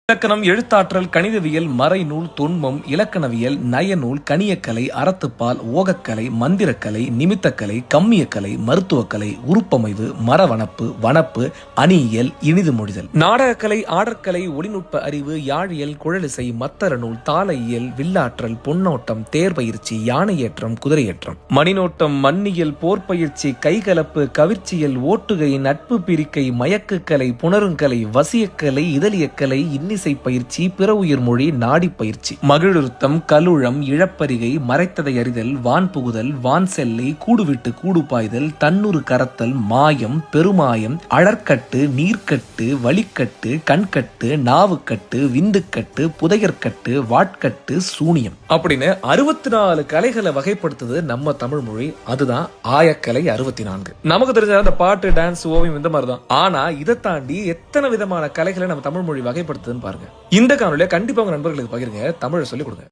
இலக்கணம், எழுத்தாற்றல், கணிதவியல், மறைநூல், தொன்மம், இலக்கணவியல், நயநூல், கணியக்கலை, அறத்துப்பால், ஓகக்கலை, மந்திரக்கலை, நிமித்தக்கலை, கம்மியக்கலை, மருத்துவக்கலை, உருப்பமைவு, மரவனப்பு, வனப்பு, அணியியல், இனிது மொழிதல், நாடகக்கலை, ஆடற்கலை, ஒளிநுட்ப அறிவு, யாழியல், குழலிசை, மத்தரநூல், தாளையியல், வில்லாற்றல், பொன்னோட்டம், தேர்பயிற்சி, யானையேற்றம், குதிரையேற்றம், மணிநோட்டம், மன்னியல், போர்ப்பயிற்சி, கைகலப்பு, கவிர்ச்சியல், ஓட்டுகை, நட்பு பிரிக்கை, மயக்குக்கலை, புணருங்கலை, வசியக்கலை, இதழியக்கலை, இன்னிசை பயிற்சி, பிற உயிர் மொழி, நாடி பயிற்சி, மகிழுத்தம், கலுழம், இழப்பரிகை, மறைத்ததை அறிதல், வான் புகுதல், வான் செல்லை, கூடுவிட்டு கூடு பாய்தல், தன்னுறு கரத்தல், மாயம், பெருமாயம், அழற்கட்டு, நீர்க்கட்டு, வழிக்கட்டு, கண்கட்டு, நாவுக்கட்டு, விந்துக்கட்டு, புதையற்கட்டு, வாட்கட்டு, சூனியம் அப்படின்னு 64 கலைகளை வகைப்படுத்துது நம்ம தமிழ் மொழி. அதுதான் ஆயக்கலை 64. நமக்கு தெரிஞ்ச அந்த பாட்டு, டான்ஸ், ஓவியம் இந்த மாதிரி தான். ஆனா இதை தாண்டி எத்தனை விதமான கலைகளை நம்ம தமிழ் மொழி வகைப்படுத்துதுன்னு பாருங்க. இந்த காணொலியை கண்டிப்பா உங்க நண்பர்களுக்கு பகிருங்க. தமிழை சொல்லிக் கொடுங்க.